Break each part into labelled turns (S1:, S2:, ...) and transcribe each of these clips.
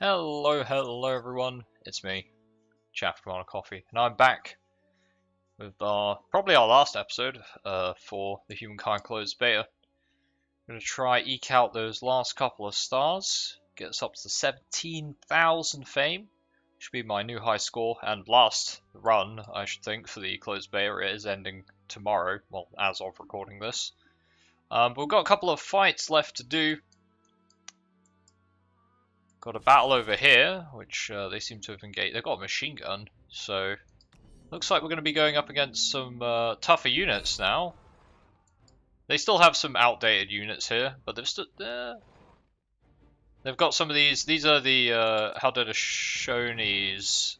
S1: Hello everyone, it's me, Chaff from Coffee, and I'm back with probably our last episode for the Humankind closed beta. I'm going to try eke out those last couple of stars, get us up to 17,000 fame, should be my new high score, and last run, I should think, for the closed beta. It is ending tomorrow, well, as of recording this. But we've got a couple of fights left to do. Got a battle over here, which they seem to have engaged. They've got a machine gun, so looks like we're going to be going up against some tougher units now. They still have some outdated units here, but they've got some of these. These are the Haudenosaunee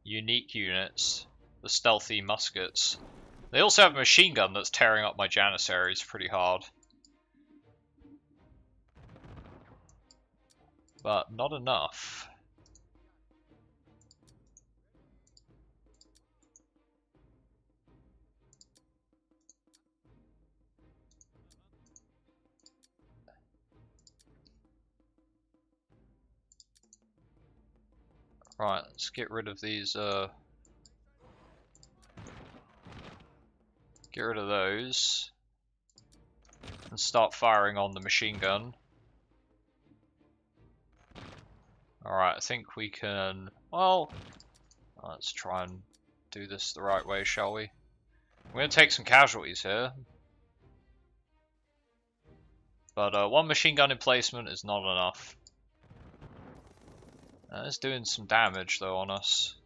S1: unique units, the stealthy muskets. They also have a machine gun that's tearing up my Janissaries pretty hard. But not enough. Right, let's get rid of these, get rid of those. And start firing on the machine gun. Alright, I think we can, well, let's try and do this the right way, shall we? We're going to take some casualties here. But one machine gun emplacement is not enough. It's doing some damage though on us.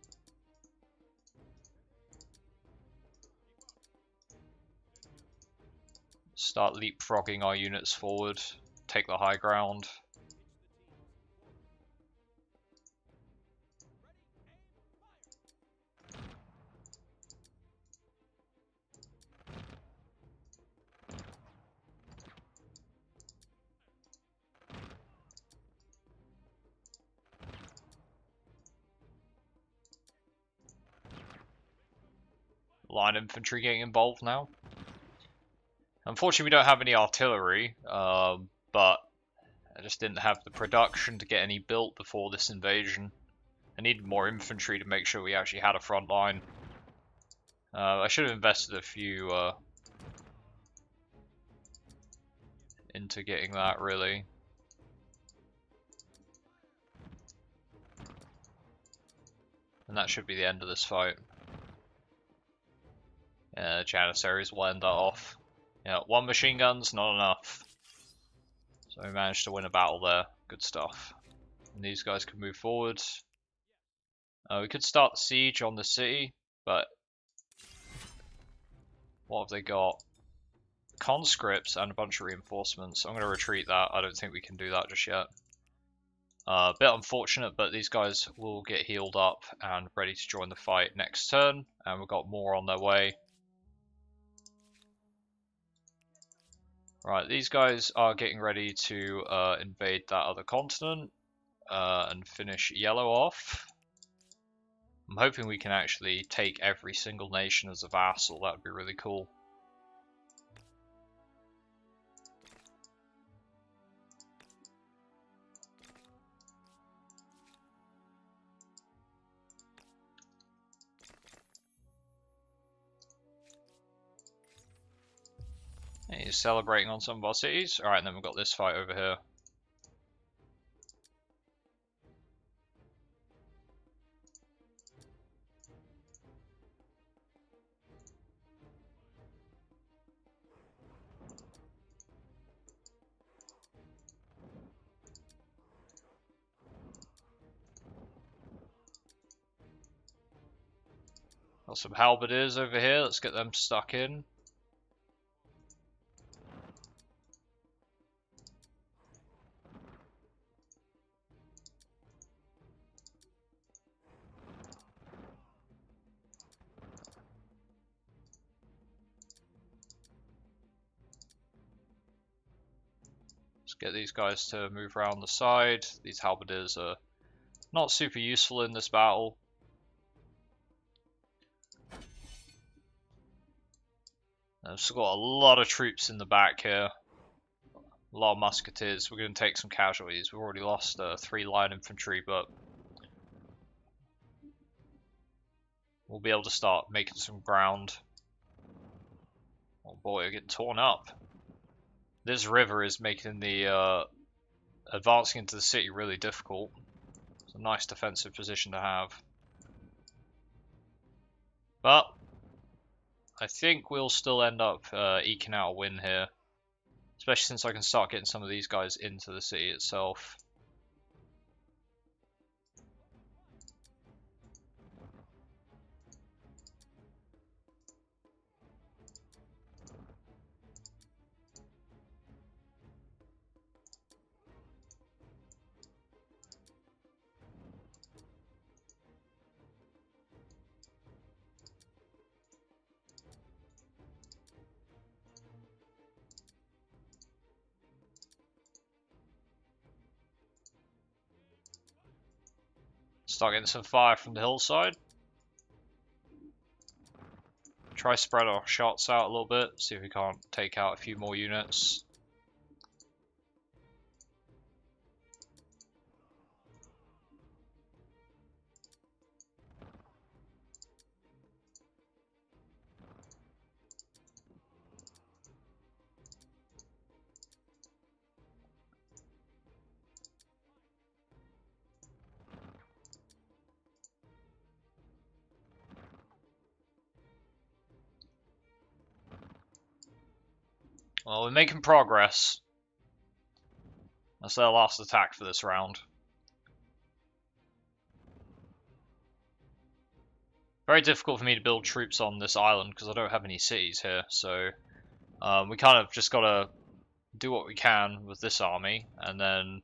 S1: Start leapfrogging our units forward, take the high ground. Line infantry getting involved now. Unfortunately, we don't have any artillery, but I just didn't have the production to get any built before this invasion. I needed more infantry to make sure we actually had a front line. I should have invested a few into getting that, really. And that should be the end of this fight. Yeah, Janissaries will end that off. Yeah, one machine gun's not enough. So we managed to win a battle there. Good stuff. And these guys can move forward. We could start the siege on the city, but what have they got? Conscripts and a bunch of reinforcements. I'm going to retreat that. I don't think we can do that just yet. A bit unfortunate, but these guys will get healed up and ready to join the fight next turn. And we've got more on their way. Right, these guys are getting ready to invade that other continent and finish yellow off. I'm hoping we can actually take every single nation as a vassal. That would be really cool. He's celebrating on some of our cities. Alright, and then we've got this fight over here. Got some halberdiers over here. Let's get them stuck in. Get these guys to move around the side. These halberdiers are not super useful in this battle. I've still got a lot of troops in the back here. A lot of musketeers. We're going to take some casualties. We've already lost 3 line infantry, but we'll be able to start making some ground. Oh boy, we're getting torn up. This river is making the advancing into the city really difficult. It's a nice defensive position to have. But I think we'll still end up eking out a win here. Especially since I can start getting some of these guys into the city itself. Start getting some fire from the hillside. Try spread our shots out a little bit, see if we can't take out a few more units. Well, we're making progress. That's their last attack for this round. Very difficult for me to build troops on this island because I don't have any cities here, so we kind of just gotta do what we can with this army, and then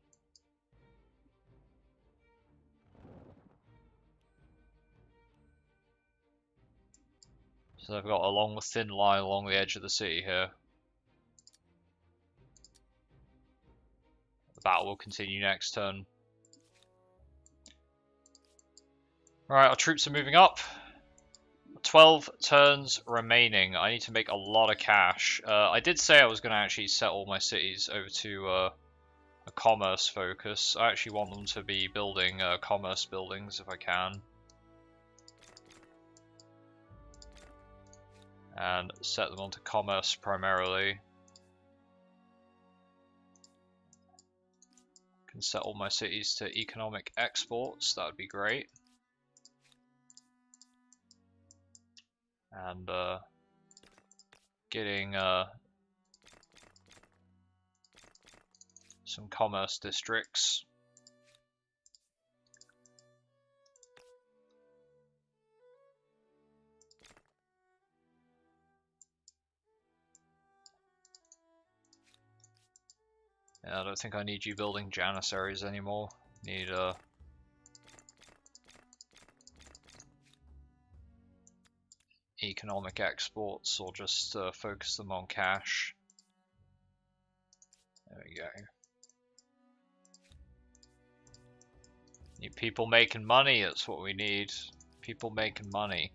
S1: so I've got a long thin line along the edge of the city here. The battle will continue next turn. Alright, our troops are moving up. 12 turns remaining. I need to make a lot of cash. I did say I was going to actually set all my cities over to a commerce focus. I actually want them to be building commerce buildings if I can. And set them onto commerce primarily. Can set all my cities to economic exports, that would be great. And getting some commerce districts. Yeah, I don't think I need you building janissaries anymore. Need economic exports, or just focus them on cash. There we go. Need people making money, that's what we need. People making money.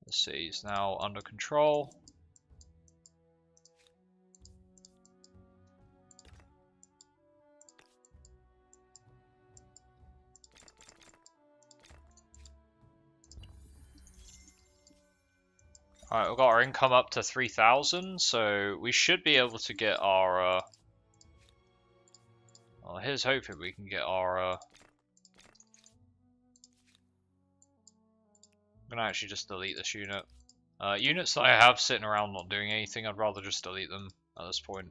S1: The city's now under control. Alright, we've got our income up to 3,000, so we should be able to get our well, here's hoping we can get our I'm gonna actually just delete this unit. Units that I have sitting around not doing anything, I'd rather just delete them at this point.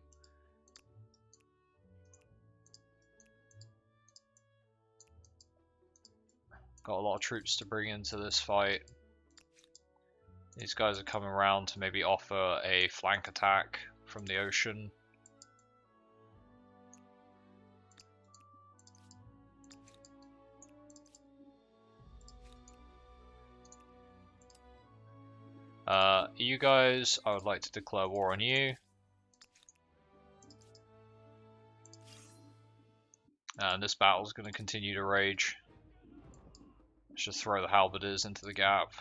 S1: Got a lot of troops to bring into this fight. These guys are coming around to maybe offer a flank attack from the ocean. You guys, I would like to declare war on you. and this battle's going to continue to rage. Let's just throw the halberdiers into the gap.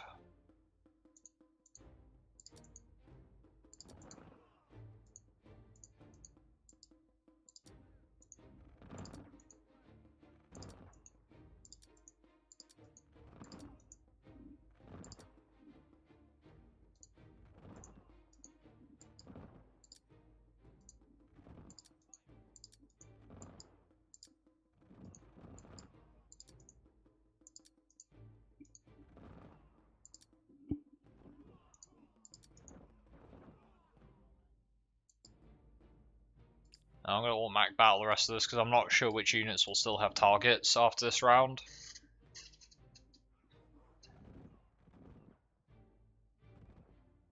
S1: I'm going to automatic battle the rest of this because I'm not sure which units will still have targets after this round.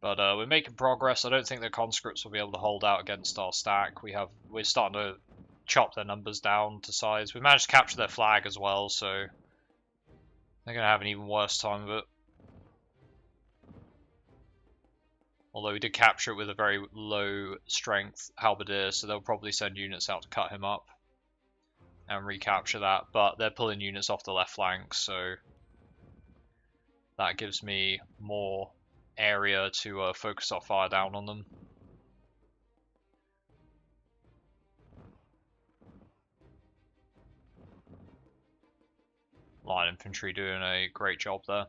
S1: But we're making progress. I don't think the conscripts will be able to hold out against our stack. We're starting to chop their numbers down to size. We managed to capture their flag as well, so they're going to have an even worse time of it. Although we did capture it with a very low strength halberdier, so they'll probably send units out to cut him up and recapture that. But they're pulling units off the left flank, so that gives me more area to focus our fire down on them. Line infantry doing a great job there.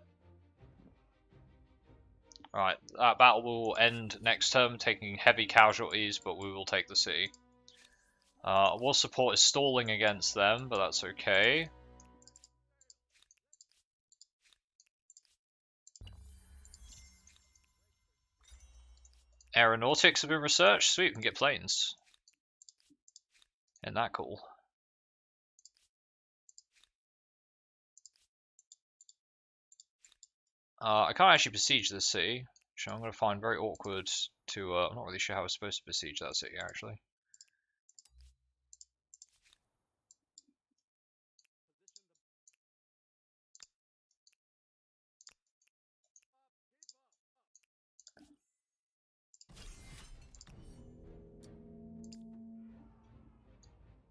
S1: Right, that battle will end next turn, taking heavy casualties, but we will take the city. War support is stalling against them, but that's okay. Aeronautics have been researched. Sweet, we can get planes. Isn't that cool? I can't actually besiege this city, which I'm going to find very awkward to... I'm not really sure how we're supposed to besiege that city, actually.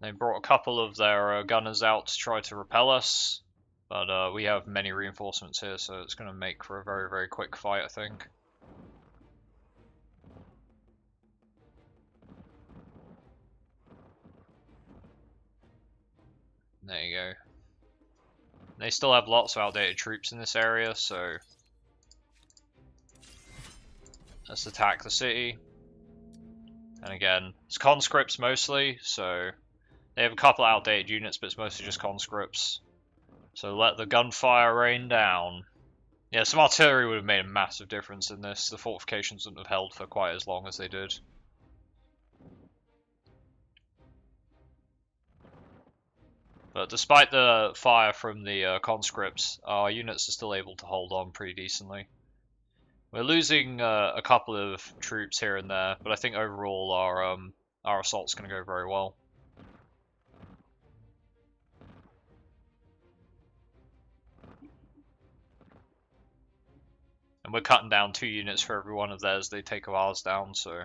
S1: They brought a couple of their gunners out to try to repel us, but we have many reinforcements here, so it's going to make for a very, very quick fight, I think. There you go. They still have lots of outdated troops in this area, so let's attack the city. And again, it's conscripts mostly, so they have a couple outdated units, but it's mostly just conscripts. So let the gunfire rain down. Yeah, some artillery would have made a massive difference in this. The fortifications wouldn't have held for quite as long as they did. But despite the fire from the conscripts, our units are still able to hold on pretty decently. We're losing a couple of troops here and there, but I think overall our assault's going to go very well. And we're cutting down 2 units for every one of theirs. They take ours down, so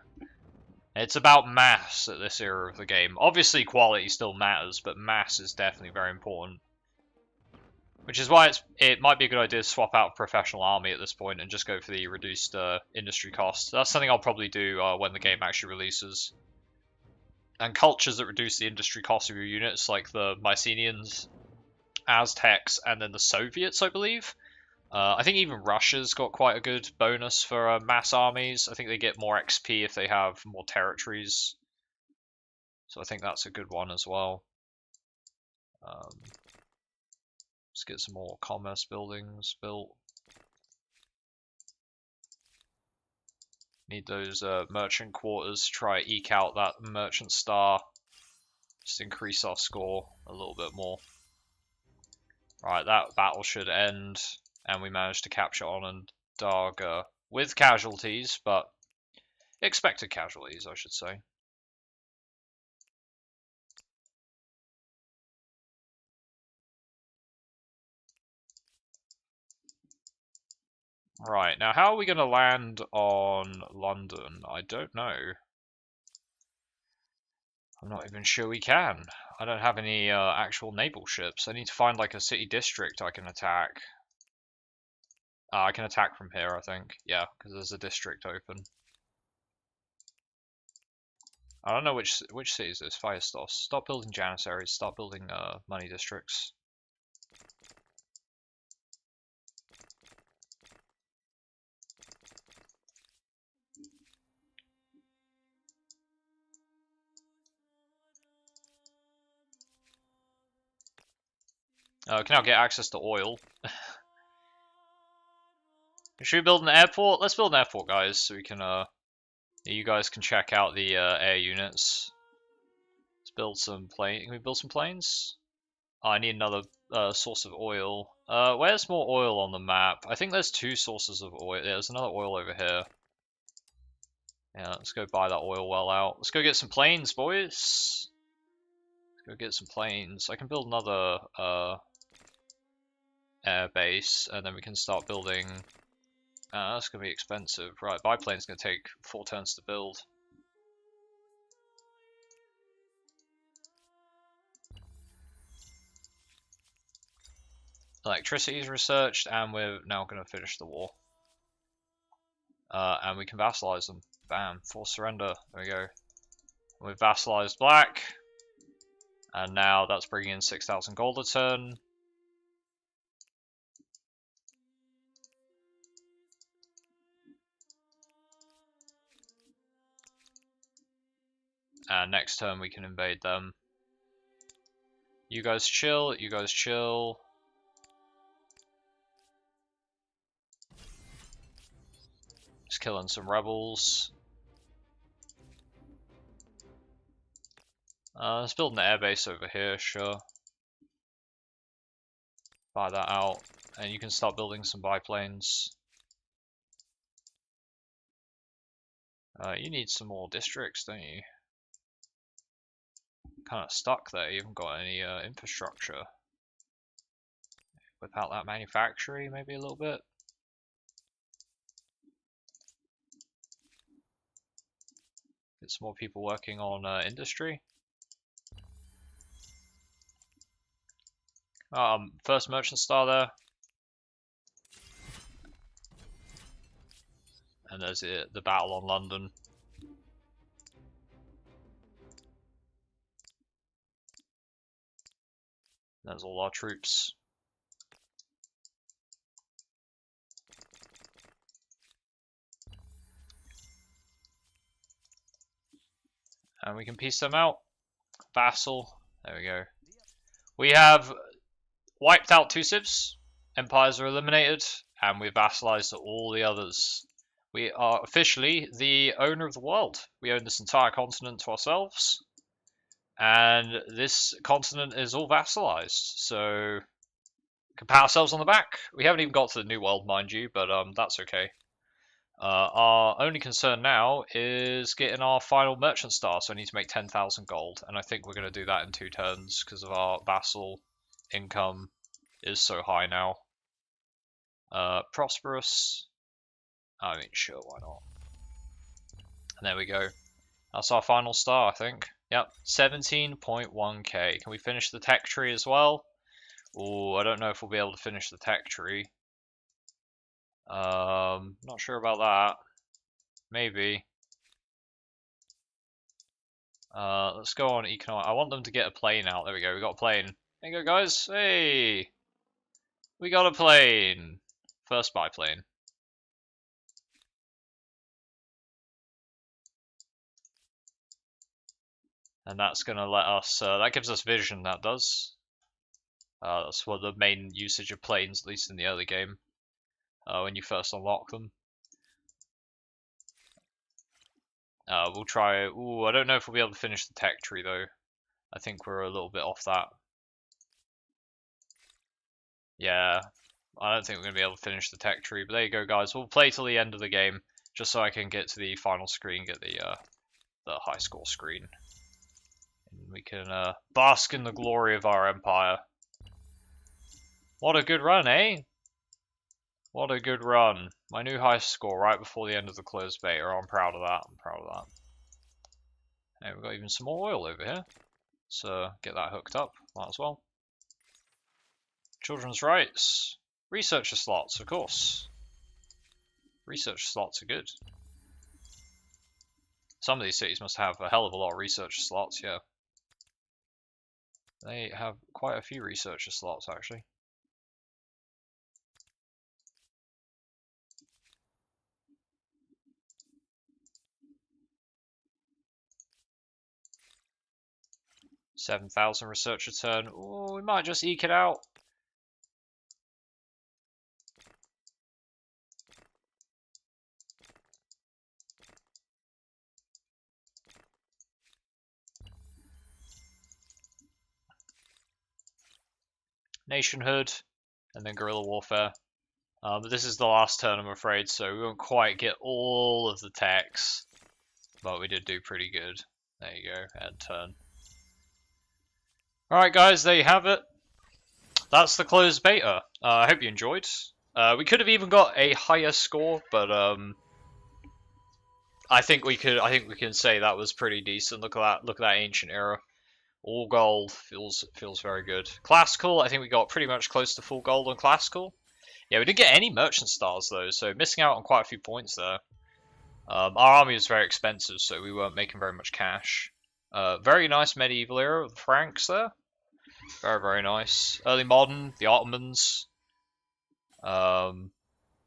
S1: it's about mass at this era of the game. Obviously, quality still matters, but mass is definitely very important. Which is why it might be a good idea to swap out a professional army at this point and just go for the reduced industry cost. That's something I'll probably do when the game actually releases. And cultures that reduce the industry cost of your units, like the Mycenaeans, Aztecs, and then the Soviets, I believe. I think even Russia's got quite a good bonus for mass armies. I think they get more XP if they have more territories. So I think that's a good one as well. Let's get some more commerce buildings built. Need those merchant quarters to try eke out that merchant star. Just increase our score a little bit more. Right, that battle should end. And we managed to capture Onondaga with casualties, but expected casualties, I should say. Right, now how are we going to land on London? I don't know. I'm not even sure we can. I don't have any actual naval ships. I need to find like a city district I can attack. I can attack from here, I think. Yeah, because there's a district open. I don't know which city is this. Firestos. Stop building janissaries. Start building money districts. Can now get access to oil. Should we build an airport? Let's build an airport, guys, so we can you guys can check out the air units. Let's build some plane. Can we build some planes? Oh, I need another source of oil. Where's more oil on the map? I think there's 2 sources of oil. Yeah, there's another oil over here. Yeah, let's go buy that oil well out. Let's go get some planes, boys. Let's go get some planes. I can build another air base, and then we can start building. That's gonna be expensive. Right, biplane's gonna take 4 turns to build. Electricity is researched, and we're now gonna finish the war. And we can vassalize them. Bam, force surrender. There we go. We've vassalized black, and now that's bringing in 6,000 gold a turn. And next turn we can invade them. You guys chill, you guys chill. Just killing some rebels. Let's build an airbase over here, sure. Buy that out. And you can start building some biplanes. You need some more districts, don't you? Kind of stuck there, you haven't got any infrastructure. Whip out that manufactory, maybe a little bit. Get some more people working on industry. First merchant star there. And there's the battle on London. There's all our troops. And we can piece them out. Vassal. There we go. We have wiped out 2 civs. Empires are eliminated. And we've vassalized all the others. We are officially the owner of the world. We own this entire continent to ourselves. And this continent is all vassalized. So we can pat ourselves on the back. We haven't even got to the New World, mind you, but that's okay. Our only concern now is getting our final merchant star, so I need to make 10,000 gold, and I think we're going to do that in 2 turns because of our vassal income is so high now. Prosperous. I mean, sure, why not? And there we go. That's our final star, I think. Yep, 17.1k. Can we finish the tech tree as well? Oh, I don't know if we'll be able to finish the tech tree. Not sure about that. Maybe. Let's go on economic. I want them to get a plane out. There we go. We got a plane. There you go, guys. Hey, we got a plane. First biplane. And that's gonna let us. That gives us vision. That does. That's what the main usage of planes, at least in the early game, when you first unlock them. We'll try. Ooh, I don't know if we'll be able to finish the tech tree though. I think we're a little bit off that. Yeah, I don't think we're gonna be able to finish the tech tree. But there you go, guys. We'll play till the end of the game, just so I can get to the final screen, get the high score screen, and we can bask in the glory of our empire. What a good run, eh? What a good run. My new high score right before the end of the closed beta. I'm proud of that. I'm proud of that. And we've got even some more oil over here. So get that hooked up, might as well. Children's rights. Researcher slots, of course. Researcher slots are good. Some of these cities must have a hell of a lot of researcher slots, yeah. They have quite a few researcher slots, actually. $7,000 research return. Oh, we might just eke it out. Nationhood, and then guerrilla warfare. But this is the last turn, I'm afraid, so we won't quite get all of the techs. But we did do pretty good. There you go, end turn. Alright guys, there you have it. That's the closed beta. I hope you enjoyed. We could have even got a higher score, but I think we can say that was pretty decent. Look at that ancient era. All gold feels very good. Classical, I think we got pretty much close to full gold on classical. Yeah, we didn't get any merchant stars though, so missing out on quite a few points there. Our army was very expensive, so we weren't making very much cash. Very nice medieval era with the Franks there. Very, very nice. Early modern, the Ottomans. There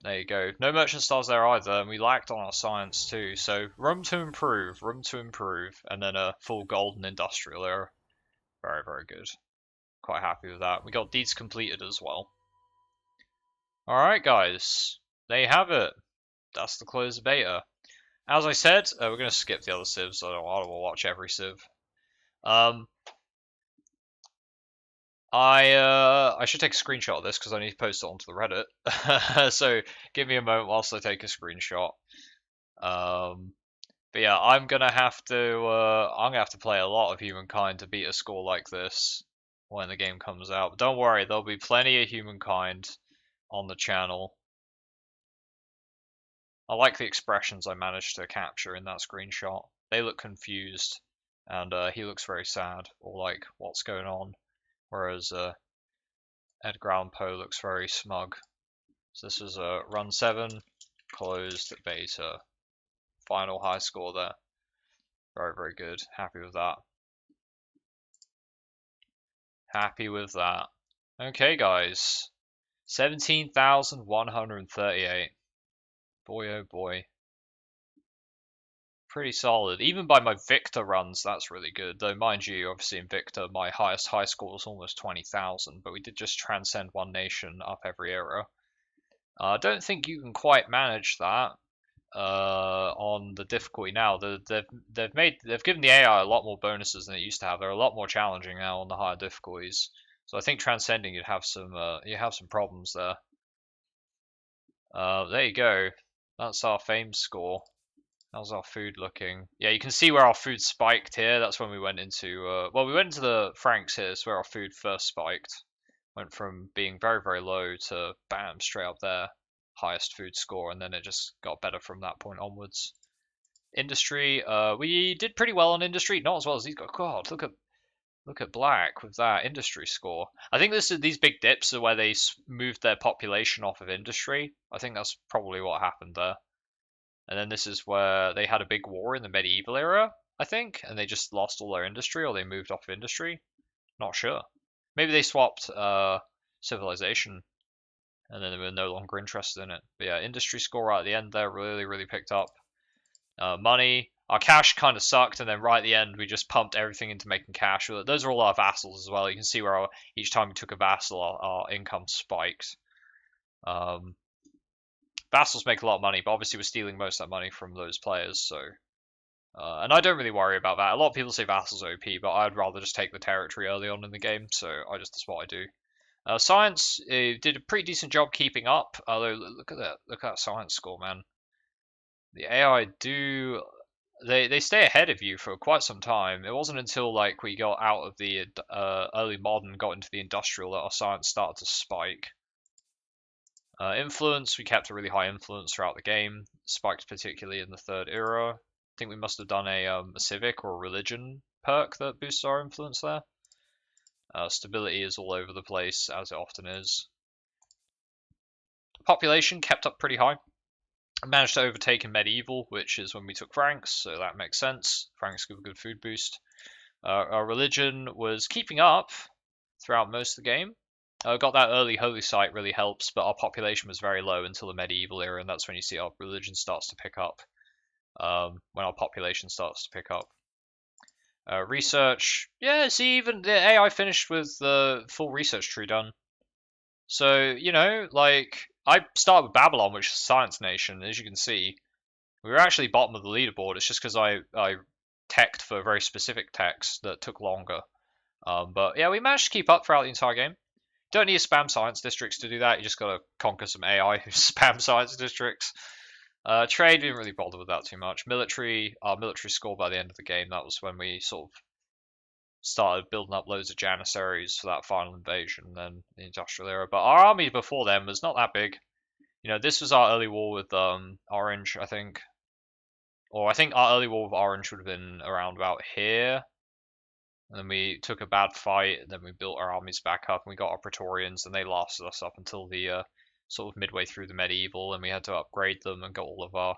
S1: you go. No merchant stars there either, and we lacked on our science too, so room to improve, and then a full golden industrial era. Very, very good. Quite happy with that. We got deeds completed as well. Alright guys, there you have it. That's the closed beta. As I said, we're going to skip the other civs. I don't want to watch every civ. I should take a screenshot of this because I need to post it onto the Reddit. So give me a moment whilst I take a screenshot. But yeah, I'm gonna have to play a lot of Humankind to beat a score like this when the game comes out. But don't worry, there'll be plenty of Humankind on the channel. I like the expressions I managed to capture in that screenshot. They look confused, and he looks very sad, or like, what's going on? Whereas Edgar Allan Poe looks very smug. So this is a run 7, closed beta. Final high score there. Very, very good. Happy with that. Happy with that. Okay, guys. 17,138. Boy, oh boy. Pretty solid. Even by my Victor runs, that's really good. Though, mind you, obviously in Victor, my highest high score was almost 20,000, but we did just transcend one nation up every era. I don't think you can quite manage that on the difficulty now. They've given the AI a lot more bonuses than it used to have. They're a lot more challenging now on the higher difficulties. So I think transcending you'd have some problems there. There you go. That's our fame score. How's our food looking? Yeah, you can see where our food spiked here. That's when we went into, well, we went into the Franks here. It's where our food first spiked. Went from being very, very low to bam, straight up there. Highest food score, and then it just got better from that point onwards. Industry, we did pretty well on industry. Not as well as these guys. God, look at Black with that industry score. I think these big dips are where they moved their population off of industry. I think that's probably what happened there. And then this is where they had a big war in the medieval era, I think, and they just lost all their industry, or they moved off of industry. Not sure. Maybe they swapped civilization, and then they were no longer interested in it. But yeah, industry score right at the end there really, really picked up. Money, our cash kind of sucked, and then right at the end we just pumped everything into making cash. Those are all our vassals as well. You can see where each time we took a vassal, our income spiked. Vassals make a lot of money, but obviously we're stealing most of that money from those players, so... and I don't really worry about that. A lot of people say vassals OP, but I'd rather just take the territory early on in the game, so that's what I do. Science did a pretty decent job keeping up, although look at that science score, man. The AI they stay ahead of you for quite some time. It wasn't until like we got out of the early modern, got into the industrial, that our science started to spike. Influence, we kept a really high influence throughout the game, spiked particularly in the third era. think we must have done a civic or a religion perk that boosts our influence there. Stability is all over the place, as it often is. Population kept up pretty high. I managed to overtake in medieval, which is when we took Franks, so that makes sense. Franks give a good food boost. Our religion was keeping up throughout most of the game. Got that early holy site really helps, but our population was very low until the medieval era, and that's when you see our religion starts to pick up. When our population starts to pick up. Research, yeah, see, even the AI finished with the full research tree done. So, you know, like, I started with Babylon, which is a science nation. As you can see, we were actually bottom of the leaderboard. It's just because I teched for very specific techs that took longer. But yeah, we managed to keep up throughout the entire game. Don't need to spam science districts to do that. You just gotta conquer some AI who spam science districts. Trade, didn't really bother with that too much. Military, our military score by the end of the game, that was when we sort of started building up loads of janissaries for that final invasion, and then the industrial era. But our army before then was not that big. You know, this was our early war with Orange, I think. Or I think our early war with Orange would have been around about here. And then we took a bad fight, and then we built our armies back up, and we got our Praetorians, and they lasted us up until the sort of midway through the medieval, and we had to upgrade them and got all of our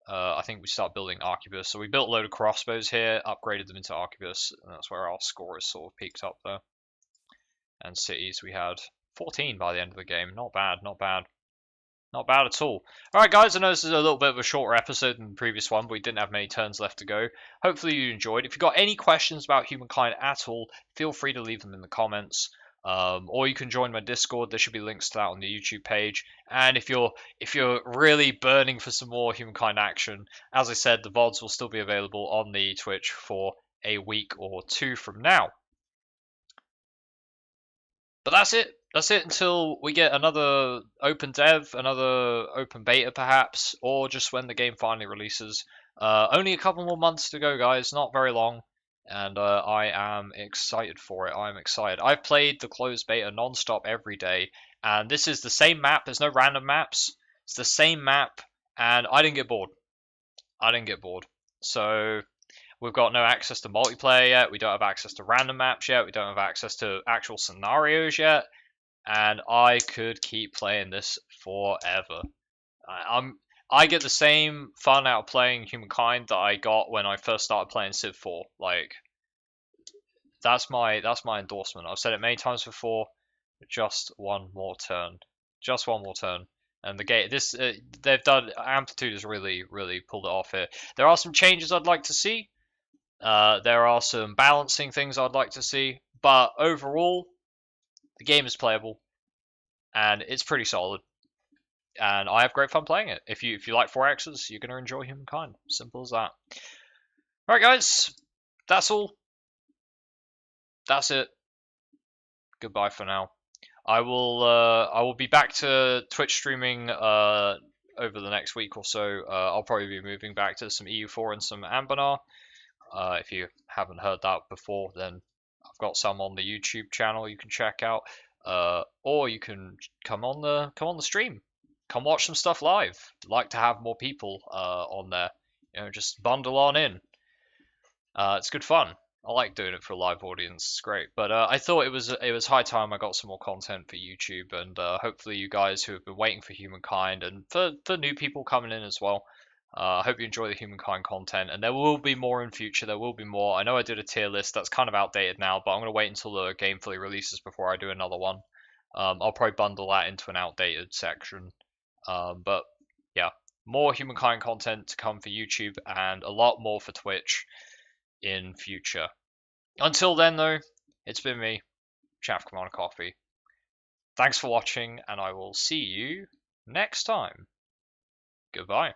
S1: I think we start building arquebus. So we built a load of crossbows here, upgraded them into arquebus, and that's where our score is sort of peaked up there. And cities, we had 14 by the end of the game. Not bad, not bad. Not bad at all. Alright guys, I know this is a little bit of a shorter episode than the previous one, but we didn't have many turns left to go. Hopefully you enjoyed. If you've got any questions about Humankind at all, feel free to leave them in the comments. Or you can join my Discord. There should be links to that on the YouTube page. And if you're really burning for some more Humankind action, as I said, the VODs will still be available on the Twitch for a week or two from now. But that's it. That's it until we get another open dev, another open beta perhaps, or just when the game finally releases. Only a couple more months to go, guys. Not very long. And I am excited for it. I'm excited. I've played the closed beta non-stop every day, and this is the same map. There's no random maps. It's the same map, and I didn't get bored. I didn't get bored. So we've got no access to multiplayer yet. We don't have access to random maps yet. We don't have access to actual scenarios yet. And I could keep playing this forever. I get the same fun out of playing Humankind that I got when I first started playing Civ 4. Like that's my endorsement. I've said it many times before. Just one more turn. Just one more turn. And the game, they've done. Amplitude has really pulled it off here. There are some changes I'd like to see. There are some balancing things I'd like to see, but overall, the game is playable, and it's pretty solid. And I have great fun playing it. If you like 4Xs, you're gonna enjoy Humankind. Simple as that. Alright guys, that's all. That's it. Goodbye for now. I will be back to Twitch streaming over the next week or so. I'll probably be moving back to some EU4 and some Ambanar. If you haven't heard that before, then I've got some on the YouTube channel you can check out. Or you can come on the stream. Come watch some stuff live. Like to have more people on there. You know, just bundle on in. It's good fun. I like doing it for a live audience. It's great. But I thought it was high time I got some more content for YouTube, and hopefully you guys who have been waiting for Humankind, and for new people coming in as well. I hope you enjoy the Humankind content, and there will be more in future. There will be more. I know I did a tier list that's kind of outdated now, but I'm going to wait until the game fully releases before I do another one. I'll probably bundle that into an outdated section. But yeah, more Humankind content to come for YouTube, and a lot more for Twitch in future. Until then, though, it's been me, Chaff Commander Coffee. Thanks for watching, and I will see you next time. Goodbye.